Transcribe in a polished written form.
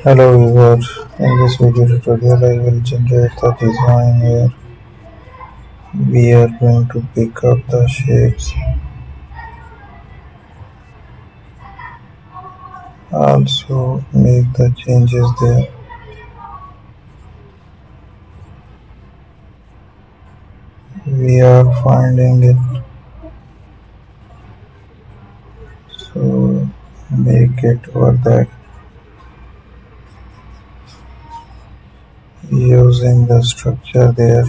Hello viewers, in this video tutorial I will generate the design where we are going to pick up the shapes, also make the changes there. We are finding it, so make it over that using the structure there.